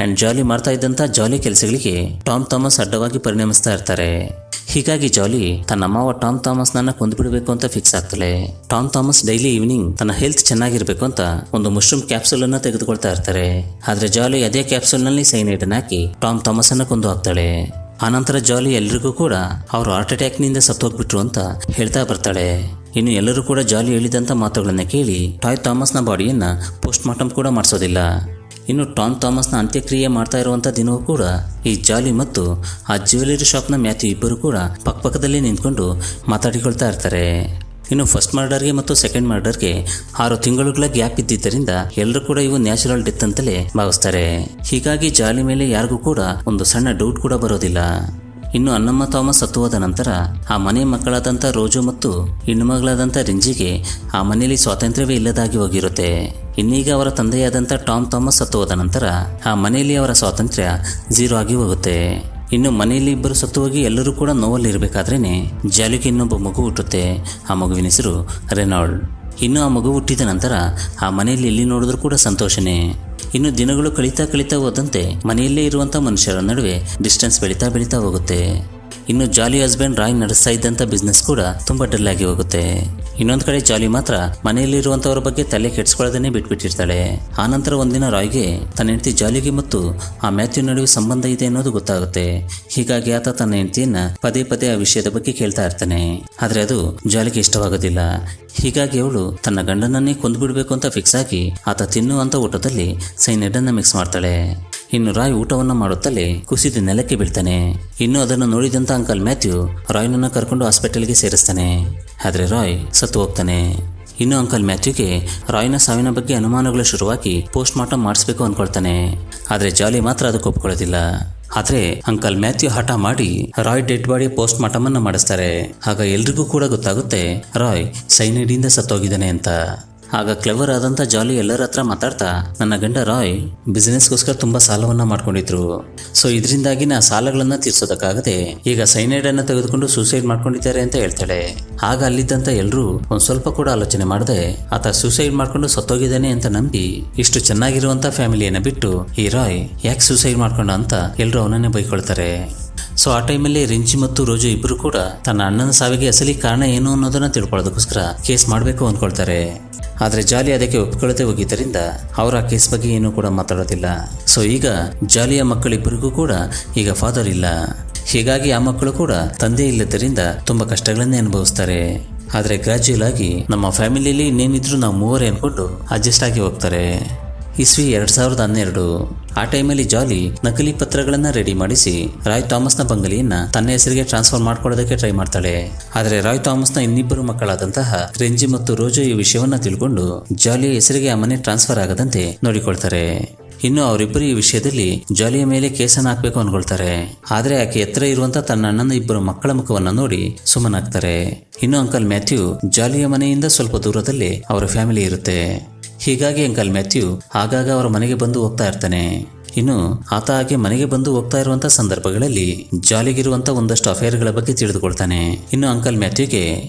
A: ಅಂಡ್ ಜಾಲಿ ಮಾಡ್ತಾ ಇದ್ದಂತ ಜಾಲಿ ಕೆಲಸಗಳಿಗೆ ಟಾಮ್ ಥಾಮಸ್ ಅಡ್ಡವಾಗಿ ಪರಿಣಮಿಸ್ತಾ ಇರ್ತಾರೆ. ಹೀಗಾಗಿ ಜಾಲಿ ತನ್ನ ಮಾವ ಟಾಮ್ ಥಾಮಸ್ನನ್ನ ಕೊಂದ್ಬಿಡ್ಬೇಕು ಅಂತ ಫಿಕ್ಸ್ ಆಗ್ತಾಳೆ. ಟಾಮ್ ಥಾಮಸ್ ಡೈಲಿ ಈವ್ನಿಂಗ್ ತನ್ನ ಹೆಲ್ತ್ ಚೆನ್ನಾಗಿರ್ಬೇಕು ಅಂತ ಒಂದು ಮಶ್ರೂಮ್ ಕ್ಯಾಪ್ಸೂಲ್ ಅನ್ನ ತೆಗೆದುಕೊಳ್ತಾ ಇರ್ತಾರೆ. ಆದ್ರೆ ಜಾಲಿ ಅದೇ ಕ್ಯಾಪ್ಸೂಲ್ ನಲ್ಲಿ ಸೈನೈಡ್ ಅನ್ನ ಹಾಕಿ ಟಾಮ್ ಥಾಮಸ್ ಅನ್ನ ಕೊಂದು ಹಾಕ್ತಾಳೆ. ಆನಂತರ ಜಾಲಿ ಎಲ್ರಿಗೂ ಕೂಡ ಅವರು ಹಾರ್ಟ್ ಅಟ್ಯಾಕ್ ನಿಂದ ಸತ್ತೋಗ್ಬಿಟ್ರು ಅಂತ ಹೇಳ್ತಾ ಬರ್ತಾಳೆ. ಇನ್ನು ಎಲ್ಲರೂ ಕೂಡ ಜಾಲಿ ಹೇಳಿದಂತ ಮಾತುಗಳನ್ನ ಕೇಳಿ ಟಾಯ್ ಥಾಮಸ್ನ ಬಾಡಿಯನ್ನ ಪೋಸ್ಟ್ ಮಾರ್ಟಮ್ ಕೂಡ ಮಾಡಿಸೋದಿಲ್ಲ. ಇನ್ನು ಟಾಮ್ ಥಾಮಸ್ನ ಅಂತ್ಯಕ್ರಿಯೆ ಮಾಡ್ತಾ ಇರುವಂತ ದಿನವೂ ಕೂಡ ಈ ಜಾಲಿ ಮತ್ತು ಆ ಜ್ಯುವೆಲರಿ ಶಾಪ್ನ ಮ್ಯಾಥ್ಯೂ ಇಬ್ಬರು ಕೂಡ ಪಕ್ಕಪಕ್ಕದಲ್ಲಿ ನಿಂತ್ಕೊಂಡು ಮಾತಾಡಿಕೊಳ್ತಾ ಇರ್ತಾರೆ. ಇನ್ನು ಫಸ್ಟ್ ಮರ್ಡರ್ಗೆ ಮತ್ತು ಸೆಕೆಂಡ್ ಮರ್ಡರ್ಗೆ 6 ತಿಂಗಳುಗಳ ಗ್ಯಾಪ್ ಇದ್ದಿದ್ದರಿಂದ ಎಲ್ಲರೂ ಕೂಡ ಇವು ನ್ಯಾಚುರಲ್ ಡೆತ್ ಅಂತಲೇ ಭಾವಿಸ್ತಾರೆ. ಹೀಗಾಗಿ ಜಾಲಿ ಮೇಲೆ ಯಾರಿಗೂ ಕೂಡ ಒಂದು ಸಣ್ಣ ಡೌಟ್ ಕೂಡ ಬರೋದಿಲ್ಲ. ಇನ್ನು ಅನ್ನಮ್ಮ ಥಾಮಸ್ ಸತ್ತು ಹೋದ ನಂತರ ಆ ಮನೆ ಮಕ್ಕಳಾದಂಥ ರೋಜೋ ಮತ್ತು ಹೆಣ್ಣುಮಗಳಾದಂಥ ರೆಂಜಿಗೆ ಆ ಮನೆಯಲ್ಲಿ ಸ್ವಾತಂತ್ರ್ಯವೇ ಇಲ್ಲದಾಗಿ ಹೋಗಿರುತ್ತೆ. ಇನ್ನೀಗ ಅವರ ತಂದೆಯಾದಂಥ ಟಾಮ್ ಥಾಮಸ್ ಸತ್ತು ಹೋದ ನಂತರ ಆ ಮನೆಯಲ್ಲಿ ಅವರ ಸ್ವಾತಂತ್ರ್ಯ 0 ಆಗಿ ಹೋಗುತ್ತೆ. ಇನ್ನು ಮನೆಯಲ್ಲಿ ಇಬ್ಬರು ಸತ್ತು ಹೋಗಿ ಎಲ್ಲರೂ ಕೂಡ ನೋವಲ್ಲಿ ಇರಬೇಕಾದ್ರೇನೆ ಜಾಲಿಗೆ ಇನ್ನೊಬ್ಬ ಮಗು ಹುಟ್ಟುತ್ತೆ. ಆ ಮಗುವಿನ ಹೆಸರು ರೆನಾಲ್ಡ್. ಇನ್ನು ಆ ಮಗು ಹುಟ್ಟಿದ ನಂತರ ಆ ಮನೆಯಲ್ಲಿ ಎಲ್ಲಿ ನೋಡಿದ್ರೂ ಕೂಡ ಸಂತೋಷನೇ. ಇನ್ನು ದಿನಗಳು ಕಳೀತಾ ಹೋದಂತೆ ಮನೆಯಲ್ಲೇ ಇರುವಂತ ಮನುಷ್ಯರ ನಡುವೆ ಡಿಸ್ಟೆನ್ಸ್ ಬೆಳೀತಾ ಹೋಗುತ್ತೆ. ಇನ್ನು ಜಾಲಿ ಹಸ್ಬೆಂಡ್ ರಾಯ್ ನಡೆಸ್ತಾ ಇದ್ದಂಥ ಬಿಸ್ನೆಸ್ ಕೂಡ ತುಂಬಾ ಡಲ್ ಆಗಿ ಹೋಗುತ್ತೆ. ಇನ್ನೊಂದು ಕಡೆ ಜಾಲಿ ಮಾತ್ರ ಮನೆಯಲ್ಲಿರುವಂಥವ್ರ ಬಗ್ಗೆ ತಲೆ ಕೆಡಿಸ್ಕೊಳ್ಳೋದನ್ನೇ ಬಿಟ್ಬಿಟ್ಟಿರ್ತಾಳೆ. ಆನಂತರ ಒಂದಿನ ರಾಯ್ಗೆ ತನ್ನ ಹೆಂಡತಿ ಜಾಲಿಗೆ ಮತ್ತು ಆ ಮ್ಯಾಥ್ಯೂ ನಡುವೆ ಸಂಬಂಧ ಇದೆ ಅನ್ನೋದು ಗೊತ್ತಾಗುತ್ತೆ. ಹೀಗಾಗಿ ಆತ ತನ್ನ ಹೆಂಡತಿಯನ್ನ ಪದೇ ಆ ವಿಷಯದ ಬಗ್ಗೆ ಕೇಳ್ತಾ ಇರ್ತಾನೆ. ಆದ್ರೆ ಅದು ಜಾಲಿಗೆ ಇಷ್ಟವಾಗೋದಿಲ್ಲ. ಹೀಗಾಗಿ ಅವಳು ತನ್ನ ಗಂಡನನ್ನೇ ಕೊಂದ್ಬಿಡ್ಬೇಕು ಅಂತ ಫಿಕ್ಸ್ ಆಗಿ ಆತ ತಿನ್ನುವಂತ ಊಟದಲ್ಲಿ ಸೈನೈಡ್ ಅನ್ನ ಮಿಕ್ಸ್ ಮಾಡ್ತಾಳೆ. ಇನ್ನು ರಾಯ್ ಊಟವನ್ನ ಮಾಡುತ್ತಲೇ ಕುಸಿದು ನೆಲಕ್ಕೆ ಬೀಳ್ತಾನೆ. ಇನ್ನು ಅದನ್ನು ನೋಡಿದಂತ ಅಂಕಲ್ ಮ್ಯಾಥ್ಯೂ ರಾಯ್ನನ್ನ ಕರ್ಕೊಂಡು ಹಾಸ್ಪಿಟಲ್ಗೆ ಸೇರಿಸ್ತಾನೆ. ಆದ್ರೆ ರಾಯ್ ಸತ್ತು ಹೋಗ್ತಾನೆ. ಇನ್ನು ಅಂಕಲ್ ಮ್ಯಾಥ್ಯೂಗೆ ರಾಯ್ನ ಸಾವಿನ ಬಗ್ಗೆ ಅನುಮಾನಗಳು ಶುರುವಾಗಿ ಪೋಸ್ಟ್ ಮಾರ್ಟಮ್ ಮಾಡಿಸ್ಬೇಕು ಅನ್ಕೊಳ್ತಾನೆ. ಆದ್ರೆ ಜಾಲಿ ಮಾತ್ರ ಅದಕ್ಕೆ ಒಪ್ಕೊಳ್ಳೋದಿಲ್ಲ. ಆದ್ರೆ ಅಂಕಲ್ ಮ್ಯಾಥ್ಯೂ ಹಠ ಮಾಡಿ Roy dead body post mortem ಅನ್ನ ಮಾಡಿಸ್ತಾರೆ. ಆಗ ಎಲ್ರಿಗೂ ಕೂಡ ಗೊತ್ತಾಗುತ್ತೆ ರಾಯ್ ಸೈನೈಡ್ ಇಂದ ಸತ್ತೋಗಿದ್ದಾನೆ ಅಂತ. ಆಗ ಕ್ಲೆವರ್ ಆದಂತ ಜಾಲಿ ಎಲ್ಲರ ಹತ್ರ ಮಾತಾಡ್ತಾ ನನ್ನ ಗಂಡ ರಾಯ್ ಬಿಸ್ನೆಸ್ಗೋಸ್ಕರ ತುಂಬಾ ಸಾಲವನ್ನ ಮಾಡ್ಕೊಂಡಿದ್ರು. ಸೊ ಇದರಿಂದಾಗಿ ನಾ ಸಾಲಗಳನ್ನ ತೀರ್ಸೋದಕ್ಕಾಗದೆ ಈಗ ಸೈನೈಡ್ ಅನ್ನ ತೆಗೆದುಕೊಂಡು ಸೂಸೈಡ್ ಮಾಡ್ಕೊಂಡಿದ್ದಾರೆ ಅಂತ ಹೇಳ್ತಾಳೆ. ಆಗ ಅಲ್ಲಿದ್ದಂತ ಎಲ್ರು ಒಂದ್ ಸ್ವಲ್ಪ ಕೂಡ ಆಲೋಚನೆ ಮಾಡದೆ ಆತ ಸೂಸೈಡ್ ಮಾಡ್ಕೊಂಡು ಸತ್ತೋಗಿದ್ದಾನೆ ಅಂತ ನಂಬಿ ಇಷ್ಟು ಚೆನ್ನಾಗಿರುವಂತ ಫ್ಯಾಮಿಲಿಯನ್ನ ಬಿಟ್ಟು ಈ ರಾಯ್ ಯಾಕೆ ಸೂಸೈಡ್ ಮಾಡ್ಕೊಂಡ ಅಂತ ಎಲ್ರು ಅವನನ್ನೇ ಬೈಕೊಳ್ತಾರೆ. ಸೊ ಆ ಟೈಮಲ್ಲಿ ರೆಂಜಿ ಮತ್ತು ರೋಜು ಇಬ್ರು ಕೂಡ ತನ್ನ ಅಣ್ಣನ ಸಾವಿಗೆ ಅಸಲಿ ಕಾರಣ ಏನು ಅನ್ನೋದನ್ನ ತಿಳ್ಕೊಳ್ಳೋದಕ್ಕೋಸ್ಕರ ಕೇಸ್ ಮಾಡಬೇಕು ಅಂದ್ಕೊಳ್ತಾರೆ. ಆದ್ರೆ ಜಾಲಿ ಅದಕ್ಕೆ ಒಪ್ಕೊಳ್ಳದೆ ಹೋಗಿದ್ದರಿಂದ ಅವರ ಕೇಸ್ ಬಗ್ಗೆ ಏನೂ ಕೂಡ ಮಾತಾಡೋದಿಲ್ಲ. ಸೊ ಈಗ ಜಾಲಿಯ ಮಕ್ಕಳಿಬ್ಬರಿಗೂ ಕೂಡ ಈಗ ಫಾದರ್ ಇಲ್ಲ. ಹೀಗಾಗಿ ಆ ಮಕ್ಕಳು ಕೂಡ ತಂದೆ ಇಲ್ಲದರಿಂದ ತುಂಬಾ ಕಷ್ಟಗಳನ್ನೇ ಅನುಭವಿಸ್ತಾರೆ. ಆದ್ರೆ ಗ್ರಾಜ್ಯುಯಲ್ ಆಗಿ ನಮ್ಮ ಫ್ಯಾಮಿಲಿಯಲ್ಲಿ ಇನ್ನೇನಿದ್ರು ನಾವು ಮೂವರೇ ಅನ್ಕೊಂಡು ಅಡ್ಜಸ್ಟ್ ಆಗಿ ಹೋಗ್ತಾರೆ. ಇಸ್ವಿ 2012. ಆ ಟೈಮಲ್ಲಿ ಜಾಲಿ ನಕಲಿ ಪತ್ರಗಳನ್ನ ರೆಡಿ ಮಾಡಿಸಿ ರಾಯ್ ಥಾಮಸ್ನ ಬಂಗಲೆಯನ್ನ ತನ್ನ ಹೆಸರಿಗೆ ಟ್ರಾನ್ಸ್ಫರ್ ಮಾಡ್ಕೊಳ್ಳೋದಕ್ಕೆ ಟ್ರೈ ಮಾಡ್ತಾಳೆ. ಆದರೆ ರಾಯ್ ಥಾಮಸ್ನ ಇನ್ನಿಬ್ಬರು ಮಕ್ಕಳಾದಂತಹ ರೆಂಜಿ ಮತ್ತು ರೋಜೋ ಈ ವಿಷಯವನ್ನ ತಿಳ್ಕೊಂಡು ಜಾಲಿಯ ಹೆಸರಿಗೆ ಆ ಮನೆ ಟ್ರಾನ್ಸ್ಫರ್ ಆಗದಂತೆ ನೋಡಿಕೊಳ್ತಾರೆ. ಇನ್ನು ಅವರಿಬ್ಬರು ಈ ವಿಷಯದಲ್ಲಿ ಜಾಲಿಯ ಮೇಲೆ ಕೇಸನ್ನು ಹಾಕ್ಬೇಕು ಅನ್ಕೊಳ್ತಾರೆ. ಆದ್ರೆ ಆಕೆ ಎತ್ತರ ಇರುವಂತ ತನ್ನ ಅಣ್ಣನ ಇಬ್ಬರು ಮಕ್ಕಳ ಮುಖವನ್ನ ನೋಡಿ ಸುಮ್ಮನಾಗ್ತಾರೆ. ಇನ್ನು ಅಂಕಲ್ ಮ್ಯಾಥ್ಯೂ ಜಾಲಿಯ ಮನೆಯಿಂದ ಸ್ವಲ್ಪ ದೂರದಲ್ಲಿ ಅವರ ಫ್ಯಾಮಿಲಿ ಇರುತ್ತೆ. ಹೀಗಾಗಿ ಅಂಕಲ್ ಮ್ಯಾಥ್ಯೂ ಆಗಾಗ ಅವರ ಮನೆಗೆ ಬಂದು ಹೋಗ್ತಾ ಇರ್ತಾನೆ. ಇನ್ನು ಆತ ಹಾಗೆ ಮನೆಗೆ ಬಂದು ಹೋಗ್ತಾ ಇರುವಂತಹ ಸಂದರ್ಭಗಳಲ್ಲಿ ಜಾಲಿಗಿರುವಂತ ಒಂದಷ್ಟು ಅಫೇರ್ಗಳ ಬಗ್ಗೆ ತಿಳಿದುಕೊಳ್ತಾನೆ. ಇನ್ನು ಅಂಕಲ್ ಮ್ಯಾಥ್ಯೂಗೆ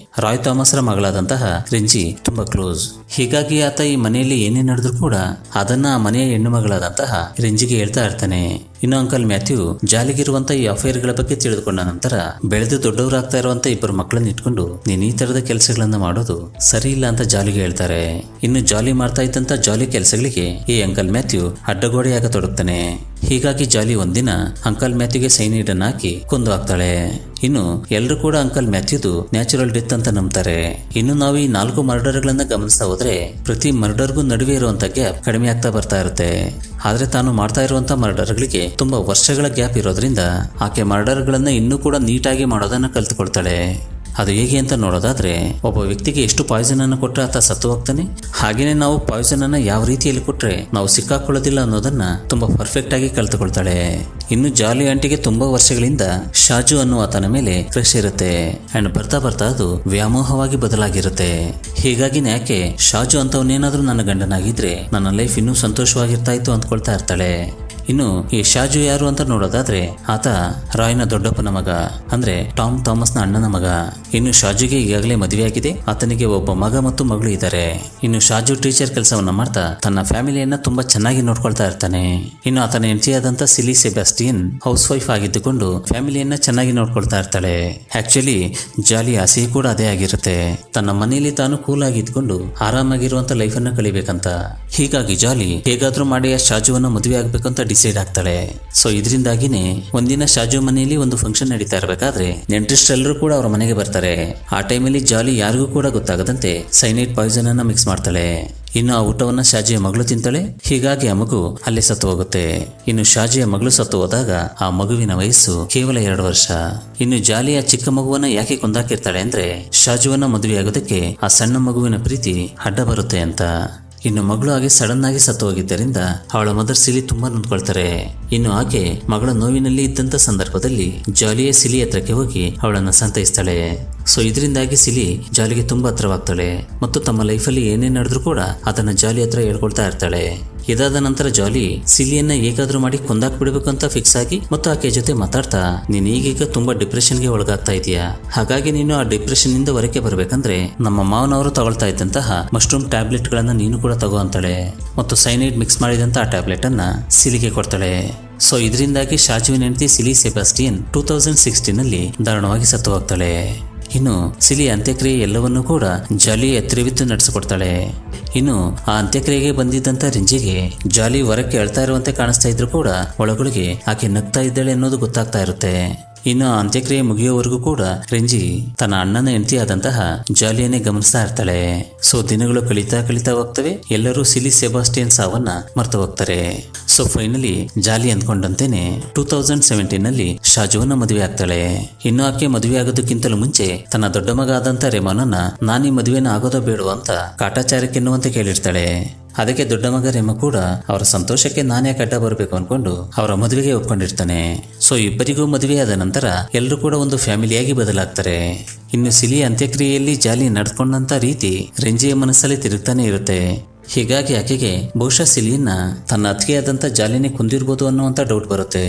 A: ರಾಯ್ ಥಾಮಸ್ರ ಮಗಳಾದಂತಹ ರೆಂಜಿ ತುಂಬಾ ಕ್ಲೋಸ್. ಹೀಗಾಗಿ ಆತ ಈ ಮನೆಯಲ್ಲಿ ಏನೇ ನಡೆದ್ರು ಕೂಡ ಅದನ್ನ ಆ ಮನೆಯ ಹೆಣ್ಣು ಮಗಳಾದಂತಹ ರೆಂಜಿಗೆ ಹೇಳ್ತಾ ಇರ್ತಾನೆ. ಇನ್ನು ಅಂಕಲ್ ಮ್ಯಾಥ್ಯೂ ಜಾಲಿಗಿರುವಂತ ಈ ಅಫೇರ್ಗಳ ಬಗ್ಗೆ ತಿಳಿದುಕೊಂಡ ನಂತರ ಬೆಳೆದು ದೊಡ್ಡವರಾಗ್ತಾ ಇರುವಂತ ಇಬ್ಬರು ಮಕ್ಕಳನ್ನ ಇಟ್ಕೊಂಡು ನೀನ್ ಈ ತರದ ಕೆಲಸಗಳನ್ನ ಮಾಡೋದು ಸರಿ ಇಲ್ಲ ಅಂತ ಜಾಲಿಗೆ ಹೇಳ್ತಾರೆ. ಇನ್ನು ಜಾಲಿ ಮಾಡ್ತಾ ಇದ್ದಂತ ಜಾಲಿ ಕೆಲಸಗಳಿಗೆ ಈ ಅಂಕಲ್ ಮ್ಯಾಥ್ಯೂ ಅಡ್ಡಗೋಡೆಯಾಗ ತೊಡಗ್ತಾನೆ. ಹೀಗಾಗಿ ಜಾಲಿ ಒಂದಿನ ಅಂಕಲ್ ಮ್ಯಾಥ್ಯೂಗೆ ಸೈನೈಡ್ ಅನ್ನು ಹಾಕಿ ಕೊಂದು ಹಾಕ್ತಾಳೆ. ಇನ್ನು ಎಲ್ಲರೂ ಕೂಡ ಅಂಕಲ್ ಮ್ಯಾಥ್ಯೂದು ನ್ಯಾಚುರಲ್ ಡೆತ್ ಅಂತ ನಂಬ್ತಾರೆ. ಇನ್ನು ನಾವು ಈ 4 ಮರ್ಡರ್ಗಳನ್ನ ಗಮನಿಸ್ತಾ ಹೋದ್ರೆ ಪ್ರತಿ ಮರ್ಡರ್ಗೂ ನಡುವೆ ಇರುವಂತ ಗ್ಯಾಪ್ ಕಡಿಮೆ ಆಗ್ತಾ ಬರ್ತಾ ಇರುತ್ತೆ. ಆದ್ರೆ ತಾನು ಮಾಡ್ತಾ ಇರುವಂತ ಮರ್ಡರ್ಗಳಿಗೆ ತುಂಬಾ ವರ್ಷಗಳ ಗ್ಯಾಪ್ ಇರೋದ್ರಿಂದ ಆಕೆ ಮರ್ಡರ್ಗಳನ್ನ ಇನ್ನೂ ಕೂಡ ನೀಟಾಗಿ ಮಾಡೋದನ್ನ ಕಲ್ತುಕೊಳ್ತಾಳೆ. ಅದು ಹೇಗೆ ಅಂತ ನೋಡೋದಾದ್ರೆ ಒಬ್ಬ ವ್ಯಕ್ತಿಗೆ ಎಷ್ಟು ಪಾಯ್ಸನ್ ಅನ್ನು ಕೊಟ್ಟರೆ ಆತ ಸತ್ತು ಹೋಗ್ತಾನೆ, ಹಾಗೇನೆ ನಾವು ಪಾಯ್ಸನ್ ಅನ್ನ ಯಾವ ರೀತಿಯಲ್ಲಿ ಕೊಟ್ರೆ ನಾವು ಸಿಕ್ಕಾಕೊಳ್ಳೋದಿಲ್ಲ ಅನ್ನೋದನ್ನ ತುಂಬಾ ಪರ್ಫೆಕ್ಟ್ ಆಗಿ ಕಲ್ತುಕೊಳ್ತಾಳೆ. ಇನ್ನು ಜಾಲಿ ಆಂಟಿಗೆ ತುಂಬಾ ವರ್ಷಗಳಿಂದ ಶಾಜು ಅನ್ನುವ ಆತನ ಮೇಲೆ ಕ್ರಶ್ ಇರುತ್ತೆ. ಅಂಡ್ ಬರ್ತಾ ಬರ್ತಾ ಅದು ವ್ಯಾಮೋಹವಾಗಿ ಬದಲಾಗಿರುತ್ತೆ. ಹೀಗಾಗಿ ಯಾಕೆ ಶಾಜು ಅಂತವನೇನಾದ್ರೂ ನನ್ನ ಗಂಡನಾಗಿದ್ರೆ ನನ್ನ ಲೈಫ್ ಇನ್ನೂ ಸಂತೋಷವಾಗಿರ್ತಾ ಇತ್ತು ಅಂದ್ಕೊಳ್ತಾ ಇರ್ತಾಳೆ. ಇನ್ನು ಈ ಶಾಜು ಯಾರು ಅಂತ ನೋಡೋದಾದ್ರೆ ಆತ ರಾಯ್ನ ದೊಡ್ಡಪ್ಪನ ಮಗ, ಅಂದ್ರೆ ಟಾಮ್ ಥಾಮಸ್ನ ಅಣ್ಣನ ಮಗ. ಇನ್ನು ಶಾಜುಗೆ ಈಗಾಗಲೇ ಮದುವೆಯಾಗಿದೆ. ಆತನಿಗೆ ಒಬ್ಬ ಮಗ ಮತ್ತು ಮಗಳು ಇದ್ದಾರೆ. ಇನ್ನು ಶಾಜು ಟೀಚರ್ ಕೆಲಸವನ್ನ ಮಾಡ್ತಾ ತನ್ನ ಫ್ಯಾಮಿಲಿಯನ್ನ ತುಂಬಾ ಚೆನ್ನಾಗಿ ನೋಡ್ಕೊಳ್ತಾ ಇರ್ತಾನೆ. ಇನ್ನು ಆತನ ಹೆಂಡತಿಯಾದಂತ ಸಿಲಿ ಸೆಬಾಸ್ಟಿಯನ್ ಹೌಸ್ ವೈಫ್ ಆಗಿದ್ದುಕೊಂಡು ಫ್ಯಾಮಿಲಿಯನ್ನ ಚೆನ್ನಾಗಿ ನೋಡ್ಕೊಳ್ತಾ ಇರ್ತಾಳೆ. ಆಕ್ಚುಲಿ ಜಾಲಿ ಆಸೆ ಕೂಡ ಅದೇ ಆಗಿರುತ್ತೆ, ತನ್ನ ಮನೆಯಲ್ಲಿ ತಾನು ಕೂಲ್ ಆಗಿ ಇದ್ಕೊಂಡು ಆರಾಮಾಗಿರುವಂತ ಲೈಫ್ ಅನ್ನ ಕಳಿಬೇಕಂತ. ಹೀಗಾಗಿ ಜಾಲಿ ಹೇಗಾದ್ರೂ ಮಾಡಿ ಆ ಶಾಜುವನ್ನ ಮದುವೆ ಆಗ್ಬೇಕಂತ ಡಿಸೈಡ್ ಆಗ್ತಾಳೆ. ಸೊ ಇದರಿಂದಾಗಿನೇ ಒಂದಿನ ಶಾಜು ಮನೆಯಲ್ಲಿ ಒಂದು ಫಂಕ್ಷನ್ ನಡೀತಾ ಇರಬೇಕಾದ್ರೆ ನೆಂಟರಿಷ್ಟರೆಲ್ಲರೂ ಕೂಡ ಅವರ ಮನೆಗೆ ಬರ್ತಾರೆ. ಆ ಟೈಮಲ್ಲಿ ಜಾಲಿ ಯಾರಿಗೂ ಕೂಡ ಗೊತ್ತಾಗದಂತೆ ಸೈನೈಡ್ ಪಾಯ್ಸನ್ ಅನ್ನ ಮಿಕ್ಸ್ ಮಾಡ್ತಾಳೆ. ಇನ್ನು ಆ ಊಟವನ್ನ ಶಾಜಿಯ ಮಗಳು ತಿಂತಾಳೆ. ಹೀಗಾಗಿ ಆ ಮಗು ಅಲ್ಲಿ ಸತ್ತು ಹೋಗುತ್ತೆ. ಇನ್ನು ಶಾಜಿಯ ಮಗಳು ಸತ್ತು ಹೋದಾಗ ಆ ಮಗುವಿನ ವಯಸ್ಸು ಕೇವಲ 2 ವರ್ಷ. ಇನ್ನು ಜಾಲಿಯ ಚಿಕ್ಕ ಮಗುವನ್ನ ಯಾಕೆ ಕೊಂದಾಕಿರ್ತಾಳೆ ಅಂದ್ರೆ ಶಾಜುವನ್ನ ಮದುವೆಯಾಗೋದಕ್ಕೆ ಆ ಸಣ್ಣ ಮಗುವಿನ ಪ್ರೀತಿ ಅಡ್ಡ ಬರುತ್ತೆ ಅಂತ. ಇನ್ನು ಮಗಳು ಹಾಗೆ ಸಡನ್ ಆಗಿ ಸತ್ತು ಹೋಗಿದ್ದರಿಂದ ಅವಳ ಮದರ್ ಸಿಲಿ ತುಂಬಾ ನೊಂದ್ಕೊಳ್ತಾರೆ. ಇನ್ನು ಆಕೆ ಮಗಳ ನೋವಿನಲ್ಲಿ ಇದ್ದಂತ ಸಂದರ್ಭದಲ್ಲಿ ಜಾಲಿಯ ಸಿಲಿ ಹತ್ರಕ್ಕೆ ಹೋಗಿ ಅವಳನ್ನ ಸಂತೈಸ್ತಾಳೆ. ಸೊ ಇದರಿಂದಾಗಿ ಸಿಲಿ ಜಾಲಿಗೆ ತುಂಬಾ ಹತ್ರವಾಗ್ತಾಳೆ ಮತ್ತು ತಮ್ಮ ಲೈಫಲ್ಲಿ ಏನೇನ್ ನಡೆದ್ರು ಕೂಡ ಅದನ್ನ ಜಾಲಿ ಹತ್ರ ಹೇಳ್ಕೊಳ್ತಾ ಇರ್ತಾಳೆ. ಇದಾದ ನಂತರ ಜಾಲಿ ಸಿಲಿಯನ್ನ ಹೇಗಾದ್ರೂ ಮಾಡಿ ಕೊಂದಾಕ್ ಬಿಡ್ಬೇಕು ಅಂತ ಫಿಕ್ಸ್ ಆಗಿ ಮತ್ತು ಆಕೆ ಜೊತೆ ಮಾತಾಡ್ತಾ ನೀನ್ ಈಗೀಗ ತುಂಬಾ ಡಿಪ್ರೆಷನ್ಗೆ ಒಳಗಾಗ್ತಾ ಇದೀಯಾ, ಹಾಗಾಗಿ ನೀನು ಆ ಡಿಪ್ರೆಷನ್ ಇಂದ ಹೊರಕ್ಕೆ ಬರ್ಬೇಕಂದ್ರೆ ನಮ್ಮ ಮಾವನವರು ತಗೊಳ್ತಾ ಇದ್ದಂತಹ ಮಶ್ರೂಮ್ ಟ್ಯಾಬ್ಲೆಟ್ ಗಳನ್ನ ನೀನು ಕೂಡ ತಗೋ ಅಂತಾಳೆ ಮತ್ತು ಸೈನೈಡ್ ಮಿಕ್ಸ್ ಮಾಡಿದಂತ ಆ ಟ್ಯಾಬ್ಲೆಟ್ ಅನ್ನ ಸಿಲಿಗೆ ಕೊಡ್ತಾಳೆ. ಸೊ ಇದರಿಂದಾಗಿ ಶಾಜುವಿನ ಹೆಂಡತಿ ಸಿಲಿ ಸೆಬಾಸ್ಟಿಯನ್ 2016ನಲ್ಲಿ ದಾರುಣವಾಗಿ ಸತ್ತು ಹೋಗ್ತಾಳೆ. ಇನ್ನು ಸಿಲಿ ಅಂತ್ಯಕ್ರಿಯೆ ಎಲ್ಲವನ್ನೂ ಕೂಡ ಜಾಲಿ ಎತ್ತರವಿದ್ದು ನಡೆಸಿಕೊಡ್ತಾಳೆ. ಇನ್ನು ಆ ಅಂತ್ಯಕ್ರಿಯೆಗೆ ಬಂದಿದ್ದಂತ ರೆಂಜಿಗೆ ಜಾಲಿ ಹೊರಕ್ಕೆ ಅಳ್ತಾ ಇರುವಂತೆ ಕಾಣಿಸ್ತಾ ಇದ್ರು ಕೂಡ ಒಳಗೊಳಗೆ ಆಕೆ ನಗ್ತಾ ಇದ್ದಾಳೆ ಅನ್ನೋದು ಗೊತ್ತಾಗ್ತಾ ಇರುತ್ತೆ. ಇನ್ನು ಆ ಅಂತ್ಯಕ್ರಿಯೆ ಮುಗಿಯೋವರೆಗೂ ಕೂಡ ರೆಂಜಿ ತನ್ನ ಅಣ್ಣನ ಹೆಂಡತಿಯಾದಂತಹ ಜಾಲಿಯನ್ನೇ ಗಮನಿಸ್ತಾ ಇರ್ತಾಳೆ. ಸೊ ದಿನಗಳು ಕಳೀತಾ ಹೋಗ್ತವೆ. ಎಲ್ಲರೂ ಸಿಲಿ ಸೆಬಾಸ್ಟಿಯನ್ ಸಾವನ್ನ ಮರ್ತು ಹೋಗ್ತಾರೆ. ಸೊ ಫೈನಲಿ ಜಾಲಿ ಅಂದ್ಕೊಂಡಂತೆನೆ 2017ನಲ್ಲಿ ಶಾಜುವನ್ನ ಮದುವೆ ಆಗ್ತಾಳೆ. ಇನ್ನು ಆಕೆ ಮದುವೆ ಆಗೋದಕ್ಕಿಂತಲೂ ಮುಂಚೆ ತನ್ನ ದೊಡ್ಡ ಮಗ ಆದಂತ ರೆಮಾನನ್ನ ನಾನೀ ಮದುವೆನ ಆಗೋದೋ ಬೇಡೋ ಅಂತ ಕಾಟಾಚಾರಕ್ಕೆನ್ನುವಂತೆ ಕೇಳಿರ್ತಾಳೆ. ಅದಕ್ಕೆ ದೊಡ್ಡ ಮಗ ರೆಮ ಕೂಡ ಅವರ ಸಂತೋಷಕ್ಕೆ ನಾನೇ ಅಡ್ಡ ಬರಬೇಕು ಅನ್ಕೊಂಡು ಅವರ ಮದುವೆಗೆ ಒಪ್ಕೊಂಡಿರ್ತಾನೆ. ಸೊ ಇಬ್ಬರಿಗೂ ಮದುವೆಯಾದ ನಂತರ ಎಲ್ಲರೂ ಕೂಡ ಒಂದು ಫ್ಯಾಮಿಲಿಯಾಗಿ ಬದಲಾಗ್ತಾರೆ. ಇನ್ನು ಸಿಲಿ ಅಂತ್ಯಕ್ರಿಯೆಯಲ್ಲಿ ಜಾಲಿ ನಡ್ಕೊಂಡಂತ ರೀತಿ ರೆಂಜಿಯ ಮನಸ್ಸಲ್ಲಿ ತಿರುಗ್ತಾನೆ ಇರುತ್ತೆ. ಹೀಗಾಗಿ ಆಕೆಗೆ ಬಹುಶಃ ಸಿಲಿಯನ್ನ ತನ್ನ ಅತ್ತಿಗೆಯಾದಂತ ಜಾಲಿನೇ ಕೊಂದಿರ್ಬೋದು ಅನ್ನುವಂತ ಡೌಟ್ ಬರುತ್ತೆ.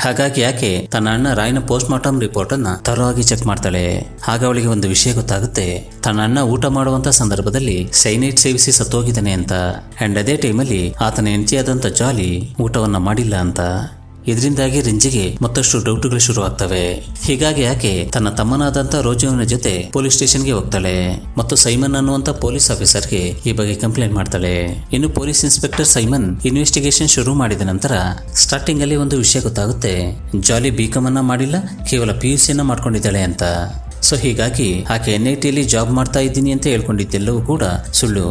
A: ಹಾಗಾಗಿ ಆಕೆ ತನ್ನ ಅಣ್ಣ ರಾಯ್ನ ಪೋಸ್ಟ್ ಮಾರ್ಟಮ್ ರಿಪೋರ್ಟ್ ಅನ್ನ ತರವಾಗಿ ಚೆಕ್ ಮಾಡ್ತಾಳೆ. ಆಗ ಅವಳಿಗೆ ಒಂದು ವಿಷಯ ಗೊತ್ತಾಗುತ್ತೆ, ತನ್ನ ಅಣ್ಣ ಊಟ ಮಾಡುವಂತ ಸಂದರ್ಭದಲ್ಲಿ ಸೈನೈಡ್ ಸೇವಿಸಿ ಸತ್ತೋಗಿದ್ದಾನೆ ಅಂತ. ಅಂಡ್ ಅದೇ ಟೈಮಲ್ಲಿ ಆತನ ಹೆಂಡತಿಯಾದಂತ ಜಾಲಿ ಊಟವನ್ನ ಮಾಡಿಲ್ಲ ಅಂತ. ಇದರಿಂದಾಗಿ ರೆಂಜಿಗೆ ಮತ್ತಷ್ಟು ಡೌಟ್ಗಳು ಶುರುವಾಗ್ತವೆ. ಹೀಗಾಗಿ ಆಕೆ ತನ್ನ ತಮ್ಮನಾದಂತ ರೋಜೋವಿನ ಜೊತೆ ಪೊಲೀಸ್ ಸ್ಟೇಷನ್ಗೆ ಹೋಗ್ತಾಳೆ ಮತ್ತು ಸೈಮನ್ ಅನ್ನುವಂತ ಪೊಲೀಸ್ ಆಫೀಸರ್ಗೆ ಈ ಬಗ್ಗೆ ಕಂಪ್ಲೇಂಟ್ ಮಾಡ್ತಾಳೆ. ಇನ್ನು ಪೊಲೀಸ್ ಇನ್ಸ್ಪೆಕ್ಟರ್ ಸೈಮನ್ ಇನ್ವೆಸ್ಟಿಗೇಷನ್ ಶುರು ಮಾಡಿದ ನಂತರ ಸ್ಟಾರ್ಟಿಂಗ್ ಅಲ್ಲಿ ಒಂದು ವಿಷಯ ಗೊತ್ತಾಗುತ್ತೆ, ಜಾಲಿ ಬಿಕಾಮ್ ಅನ್ನ ಮಾಡಿಲ್ಲ, ಕೇವಲ PUC ಅನ್ನ ಮಾಡ್ಕೊಂಡಿದ್ದಾಳೆ ಅಂತ. ಸೊ ಹೀಗಾಗಿ ಆಕೆ NITಯಲ್ಲಿ ಜಾಬ್ ಮಾಡ್ತಾ ಇದ್ದೀನಿ ಅಂತ ಹೇಳ್ಕೊಂಡಿದ್ದೆಲ್ಲವೂ ಕೂಡ ಸುಳ್ಳು.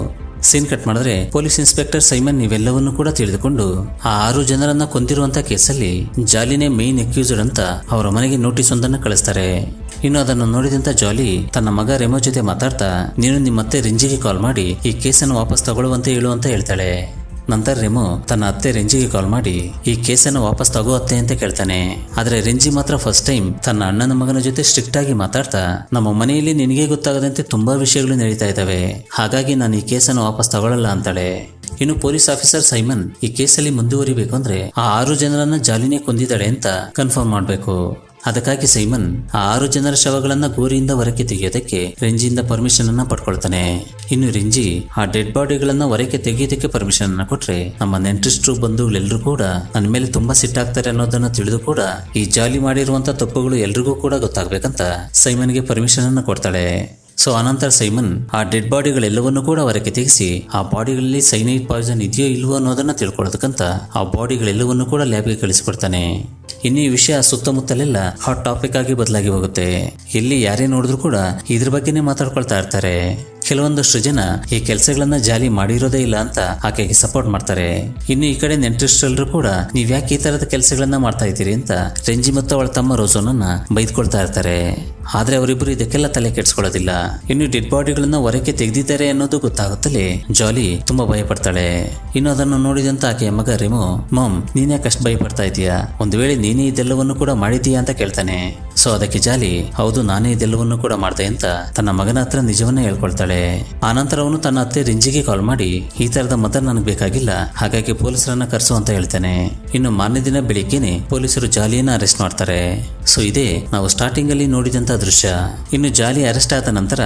A: ಸೀನ್ ಕಟ್ ಮಾಡಿದ್ರೆ ಪೊಲೀಸ್ ಇನ್ಸ್ಪೆಕ್ಟರ್ ಸೈಮನ್ ಇವೆಲ್ಲವನ್ನು ಕೂಡ ತಿಳಿದುಕೊಂಡು ಆ 6 ಜನರನ್ನ ಕೊಂದಿರುವಂತ ಕೇಸಲ್ಲಿ ಜಾಲಿನೇ ಮೇನ್ ಅಕ್ಯೂಸ್ಡ್ ಅಂತ ಅವರ ಮನೆಗೆ ನೋಟಿಸ್ ಒಂದನ್ನು ಕಳಿಸ್ತಾರೆ. ಇನ್ನು ಅದನ್ನು ನೋಡಿದಂತ ಜಾಲಿ ತನ್ನ ಮಗ ರೆಮೋ ಜೊತೆ ಮಾತಾಡ್ತಾ ನೀನು ನಿಮ್ಮತ್ತೆ ರೆಂಜಿಗೆ ಕಾಲ್ ಮಾಡಿ ಈ ಕೇಸನ್ನು ವಾಪಸ್ ತಗೊಳ್ಳುವಂತೆ ಹೇಳು ಅಂತ ಹೇಳ್ತಾಳೆ. ನಂತರ ರೆಮೋ ತನ್ನ ಅತ್ತೆ ರೆಂಜಿಗೆ ಕಾಲ್ ಮಾಡಿ ಈ ಕೇಸನ್ನು ವಾಪಸ್ ತಗೋ ಅತ್ತೆ ಅಂತ ಕೇಳ್ತಾನೆ. ಆದ್ರೆ ರೆಂಜಿ ಮಾತ್ರ ಫಸ್ಟ್ ಟೈಮ್ ತನ್ನ ಅಣ್ಣನ ಮಗನ ಜೊತೆ ಸ್ಟ್ರಿಕ್ಟ್ ಆಗಿ ಮಾತಾಡ್ತಾ ನಮ್ಮ ಮನೆಯಲ್ಲಿ ನಿನಗೆ ಗೊತ್ತಾಗದಂತೆ ತುಂಬಾ ವಿಷಯಗಳು ನಡೀತಾ ಇದ್ದಾವೆ, ಹಾಗಾಗಿ ನಾನು ಈ ಕೇಸನ್ನು ವಾಪಸ್ ತಗೊಳ್ಳಲ್ಲ ಅಂತಾಳೆ. ಇನ್ನು ಪೊಲೀಸ್ ಆಫೀಸರ್ ಸೈಮನ್ ಈ ಕೇಸಲ್ಲಿ ಮುಂದುವರಿಬೇಕು ಅಂದ್ರೆ ಆ 6 ಜನರನ್ನ ಜಾಲಿನೇ ಕೊಂದಿದ್ದಾಳೆ ಅಂತ ಕನ್ಫರ್ಮ್ ಮಾಡ್ಬೇಕು. ಅದಕ್ಕಾಗಿ ಸೈಮನ್ ಆ 6 ಜನರ ಶವಗಳನ್ನ ಗೋರಿಯಿಂದ ಹೊರಕ್ಕೆ ತೆಗೆಯೋದಕ್ಕೆ ರೆಂಜಿಯಿಂದ ಪರ್ಮಿಷನ್ ಅನ್ನ ಪಡ್ಕೊಳ್ತಾನೆ. ಇನ್ನು ರೆಂಜಿ ಆ ಡೆಡ್ ಬಾಡಿಗಳನ್ನ ಹೊರಕ್ಕೆ ತೆಗೆಯೋದಕ್ಕೆ ಪರ್ಮಿಷನ್ ಅನ್ನ ಕೊಟ್ರೆ ನಮ್ಮ ನೆಂಟರಿಸ್ಟ್ರು ಬಂಧುಗಳೆಲ್ಲರೂ ಕೂಡ ನನ್ನ ಮೇಲೆ ತುಂಬಾ ಸಿಟ್ಟಾಗ್ತಾರೆ ಅನ್ನೋದನ್ನ ತಿಳಿದು ಕೂಡ ಈ ಜಾಲಿ ಮಾಡಿರುವಂತ ತಪ್ಪುಗಳು ಎಲ್ರಿಗೂ ಕೂಡ ಗೊತ್ತಾಗ್ಬೇಕಂತ ಸೈಮನ್ಗೆ ಪರ್ಮಿಷನ್ ಅನ್ನ ಕೊಡ್ತಾಳೆ. ಸೊ ಅನಂತರ ಸೈಮನ್ ಆ ಡೆಡ್ ಬಾಡಿಗಳೆಲ್ಲವನ್ನೂ ಕೂಡ ಹೊರಕ್ಕೆ ತೆಗೆಸಿ ಆ ಬಾಡಿಗಳಲ್ಲಿ ಸೈನೈಡ್ ಪಾಯ್ಸನ್ ಇದೆಯೋ ಇಲ್ವೋ ಅನ್ನೋದನ್ನ ತಿಳ್ಕೊಳ್ಳೋದಕ್ಕಂತ ಆ ಬಾಡಿಗಳೆಲ್ಲವನ್ನೂ ಕೂಡ ಲ್ಯಾಬ್ಗೆ ಕಳಿಸ್ಕೊಡ್ತಾನೆ. ಇನ್ನು ಈ ವಿಷಯ ಸುತ್ತಮುತ್ತಲೆಲ್ಲ ಹಾಟ್ ಟಾಪಿಕ್ ಆಗಿ ಬದಲಾಗಿ ಹೋಗುತ್ತೆ. ಎಲ್ಲಿ ಯಾರೇ ನೋಡಿದ್ರು ಕೂಡ ಇದ್ರ ಬಗ್ಗೆನೇ ಮಾತಾಡ್ಕೊಳ್ತಾ ಇರ್ತಾರೆ. ಕೆಲವೊಂದಷ್ಟು ಜನ ಈ ಕೆಲಸಗಳನ್ನ ಜಾಲಿ ಮಾಡಿರೋದೇ ಇಲ್ಲ ಅಂತ ಆಕೆಗೆ ಸಪೋರ್ಟ್ ಮಾಡ್ತಾರೆ. ಇನ್ನು ಈ ಕಡೆ ನೆಂಟರಿಸ್ಟೆಲ್ಲರೂ ಕೂಡ ನೀವ್ ಯಾಕೆ ಈ ತರದ ಕೆಲಸಗಳನ್ನ ಮಾಡ್ತಾ ಇದ್ದೀರಿ ಅಂತ ರೆಂಜಿ ಮತ್ತು ಅವಳ ತಮ್ಮ ರೋಸೋನನ್ನ ಬೈದ್ಕೊಳ್ತಾ ಇರ್ತಾರೆ. ಆದ್ರೆ ಅವರಿಬ್ಬರು ಇದಕ್ಕೆಲ್ಲ ತಲೆ ಕೆಡ್ಸ್ಕೊಳ್ಳೋದಿಲ್ಲ. ಇನ್ನು ಡೆಡ್ ಬಾಡಿಗಳನ್ನ ಹೊರಕ್ಕೆ ತೆಗೆದಿದ್ದಾರೆ ಅನ್ನೋದು ಗೊತ್ತಾಗುತ್ತಲೇ ಜಾಲಿ ತುಂಬಾ ಭಯ ಪಡ್ತಾಳೆ. ಇನ್ನು ಅದನ್ನು ನೋಡಿದಂತ ಆಕೆಯ ಮಗ ರೆಮೋ, ಮಾಮ್ ನೀನ್ ಯಾಕೆ ಅಷ್ಟು ಭಯ ಪಡ್ತಾ ಇದೀಯಾ, ಒಂದು ವೇಳೆ ನೀನೇ ಇದೆಲ್ಲವನ್ನು ಕೂಡ ಮಾಡಿದೀಯಾ ಅಂತ ಕೇಳ್ತಾನೆ. ಸೊ ಅದಕ್ಕೆ ಜಾಲಿ ಹೌದು ನಾನೇ ಇದೆಲ್ಲವನ್ನು ಕೂಡ ಮಾಡ್ದೆ ಅಂತ ತನ್ನ ಮಗನ ಹತ್ರ ನಿಜವನ್ನೇ ಹೇಳ್ಕೊಳ್ತಾಳೆ. ಆನಂತರ ಅವನು ತನ್ನ ಅತ್ತೆ ರೆಂಜಿಗೆ ಕಾಲ್ ಮಾಡಿ ಈ ತರದ ಮದರ್ ನನಗೆ ಬೇಕಾಗಿಲ್ಲ, ಹಾಗಾಗಿ ಪೊಲೀಸರನ್ನ ಕರೆಸು ಅಂತ ಹೇಳ್ತಾನೆ. ಇನ್ನು ಮಾರನೇ ದಿನ ಬೆಳಿಗ್ಗೆನೆ ಪೊಲೀಸರು ಜಾಲಿಯನ್ನ ಅರೆಸ್ಟ್ ಮಾಡ್ತಾರೆ. ಸೊ ಇದೇ ನಾವು ಸ್ಟಾರ್ಟಿಂಗ್ ಅಲ್ಲಿ ನೋಡಿದಂತ ದೃಶ್ಯ. ಇನ್ನು ಜಾಲಿ ಅರೆಸ್ಟ್ ಆದ ನಂತರ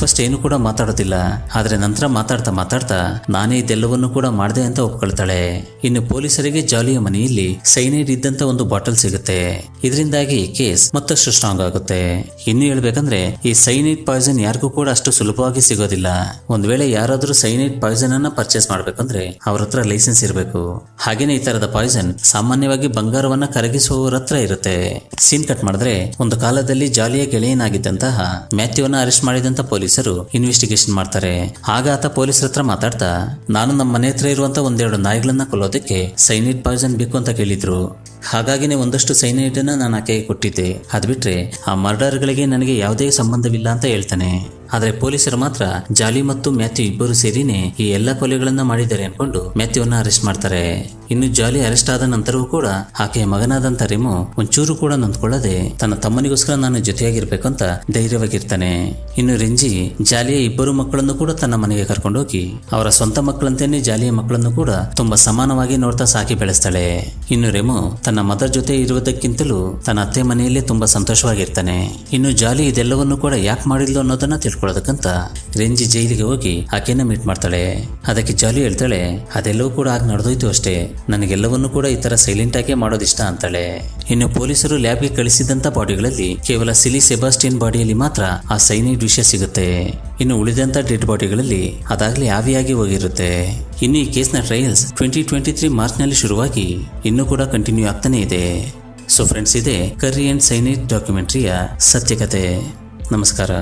A: ಫಸ್ಟ್ ಏನು ಕೂಡ ಮಾತಾಡೋದಿಲ್ಲ, ಆದ್ರೆ ನಂತರ ಮಾತಾಡ್ತಾ ನಾನೇ ಇದೆಲ್ಲವನ್ನು ಕೂಡ ಮಾಡ್ದೆ ಅಂತ ಒಪ್ಕೊಳ್ತಾಳೆ. ಇನ್ನು ಪೊಲೀಸರಿಗೆ ಜಾಲಿಯ ಮನೆಯಲ್ಲಿ ಸೈನೈಡ್ ಇದ್ದಂತ ಒಂದು ಬಾಟಲ್ ಸಿಗುತ್ತೆ. ಇದರಿಂದಾಗಿ ಕೇಸ್ ಮತ್ತಷ್ಟು ಸ್ಟ್ರಾಂಗ್ ಆಗುತ್ತೆ. ಇನ್ನು ಹೇಳ್ಬೇಕಂದ್ರೆ ಈ ಸೈನೈಡ್ ಪಾಯ್ಸನ್ ಯಾರಿಗೂ ಕೂಡ ಅಷ್ಟು ಸುಲಭವಾಗಿ ಸಿಗೋದಿಲ್ಲ. ಒಂದ್ ವೇಳೆ ಯಾರಾದ್ರೂ ಸೈನೈಡ್ ಪಾಯ್ಸನ್ ಅನ್ನ ಪರ್ಚೇಸ್ ಮಾಡ್ಬೇಕಂದ್ರೆ ಅವ್ರ ಹತ್ರ ಲೈಸೆನ್ಸ್ ಇರಬೇಕು. ಹಾಗೇನೆ ಈ ತರದ ಪಾಯ್ಸನ್ ಸಾಮಾನ್ಯವಾಗಿ ಬಂಗಾರವನ್ನ ಕರಗಿಸುವವರ ಹತ್ರ ಇರುತ್ತೆ. ಸೀನ್ ಕಟ್ ಮಾಡಿದ್ರೆ ಒಂದು ಕಾಲದಲ್ಲಿ ಜಾಲಿಯ ಗೆಳೆಯನಾಗಿದ್ದಂತಹ ಮ್ಯಾಥ್ಯೂವನ್ನ ಅರೆಸ್ಟ್ ಮಾಡಿದಂತ ಪೊಲೀಸರು ಇನ್ವೆಸ್ಟಿಗೇಷನ್ ಮಾಡ್ತಾರೆ. ಆಗ ಆತ ಪೊಲೀಸರ ಹತ್ರ ಮಾತಾಡ್ತಾ ನಾನು ನಮ್ಮ ಮನೆ ಹತ್ರ ಇರುವಂತ 1-2 ನಾಯಿಗಳನ್ನ ಕೊಲ್ಲೋದಕ್ಕೆ ಸೈನೈಡ್ ಪಾಯ್ಸನ್ ಬೇಕು ಅಂತ ಕೇಳಿದ್ರು, ಹಾಗಾಗಿನೇ ಒಂದಷ್ಟು ಸೈನೈಡ್ ಅನ್ನ ನಾನು ಆಕೆಗೆ ಕೊಟ್ಟಿದ್ದೆ, ಅದ್ ಬಿಟ್ರೆ ಆ ಮರ್ಡರ್ಗಳಿಗೆ ನನಗೆ ಯಾವುದೇ ಸಂಬಂಧವಿಲ್ಲ ಅಂತ ಹೇಳ್ತಾನೆ. ಆದ್ರೆ ಪೊಲೀಸರು ಮಾತ್ರ ಜಾಲಿ ಮತ್ತು ಮ್ಯಾಥ್ಯೂ ಇಬ್ಬರು ಸೇರಿನೇ ಈ ಎಲ್ಲಾ ಕೊಲೆಗಳನ್ನ ಮಾಡಿದ್ದಾರೆ ಅನ್ಕೊಂಡು ಮ್ಯಾಥ್ಯೂವನ್ನ ಅರೆಸ್ಟ್ ಮಾಡ್ತಾರೆ. ಇನ್ನು ಜಾಲಿ ಅರೆಸ್ಟ್ ಆದ ನಂತರವೂ ಕೂಡ ಆಕೆಯ ಮಗನಾದಂತ ರೆಮೋ ಒಂಚೂರು ಕೂಡ ನೊಂದ್ಕೊಳ್ಳದೆ ತನ್ನ ತಮ್ಮನಿಗೋಸ್ಕರ ನಾನು ಜೊತೆಯಾಗಿರ್ಬೇಕಂತ ಧೈರ್ಯವಾಗಿರ್ತಾನೆ. ಇನ್ನು ರೆಂಜಿ ಜಾಲಿಯ ಇಬ್ಬರು ಮಕ್ಕಳನ್ನು ಕೂಡ ತನ್ನ ಮನೆಗೆ ಕರ್ಕೊಂಡೋಗಿ ಅವರ ಸ್ವಂತ ಮಕ್ಕಳಂತೆಯೇ ಜಾಲಿಯ ಮಕ್ಕಳನ್ನು ಕೂಡ ತುಂಬಾ ಸಮಾನವಾಗಿ ನೋಡ್ತಾ ಸಾಕಿ ಬೆಳೆಸ್ತಾಳೆ. ಇನ್ನು ರೆಮೋ ತನ್ನ ಮದರ್ ಜೊತೆ ಇರುವುದಕ್ಕಿಂತಲೂ ತನ್ನ ಅತ್ತೆ ಮನೆಯಲ್ಲೇ ತುಂಬಾ ಸಂತೋಷವಾಗಿರ್ತಾನೆ. ಇನ್ನು ಜಾಲಿ ಇದೆಲ್ಲವನ್ನು ಕೂಡ ಯಾಕೆ ಮಾಡಿದ್ಲು ಅನ್ನೋದನ್ನ ತಿಳ್ಕೊಳ್ಳೋದಕ್ಕಂತ ರೆಂಜಿ ಜೈಲಿಗೆ ಹೋಗಿ ಆಕೆಯನ್ನ ಮೀಟ್ ಮಾಡ್ತಾಳೆ. ಅದಕ್ಕೆ ಜಾಲಿ ಹೇಳ್ತಾಳೆ ಅದೆಲ್ಲವೂ ಕೂಡ ಆಗ ನಡೆದೋಯ್ತು ಅಷ್ಟೇ, ನನಗೆಲ್ಲವನ್ನೂ ಕೂಡ ಈ ತರ ಸೈಲೆಂಟ್ ಆಗಿ ಮಾಡೋದಿಷ್ಟ ಅಂತಾಳೆ. ಇನ್ನು ಪೊಲೀಸರು ಲ್ಯಾಬ್ಗೆ ಕಳಿಸಿದಂತ ಬಾಡಿಗಳಲ್ಲಿ ಕೇವಲ ಸಿಲಿ ಸೆಬಾಸ್ಟಿಯನ್ ಬಾಡಿಯಲ್ಲಿ ಮಾತ್ರ ಆ ಸೈನೈಡ್ ವಿಷಯ ಸಿಗುತ್ತೆ. ಇನ್ನು ಉಳಿದಂತ ಡೆಡ್ ಬಾಡಿಗಳಲ್ಲಿ ಅದಾಗ್ಲೇ ಆವಿಯಾಗಿ ಹೋಗಿರುತ್ತೆ. ಇನ್ನು ಈ ಕೇಸ್ನ ಟ್ರಯಲ್ಸ್ 2023 ಮಾರ್ಚ್ನಲ್ಲಿ ಶುರುವಾಗಿ ಇನ್ನೂ ಕೂಡ ಕಂಟಿನ್ಯೂ ಆಗ್ತಾನೆ ಇದೆ. ಸೊ ಫ್ರೆಂಡ್ಸ್, ಇದೆ ಕರ್ರಿ ಅಂಡ್ ಸೈನೈಡ್ ಡಾಕ್ಯುಮೆಂಟ್ರಿಯ ಸತ್ಯಕತೆ. ನಮಸ್ಕಾರ.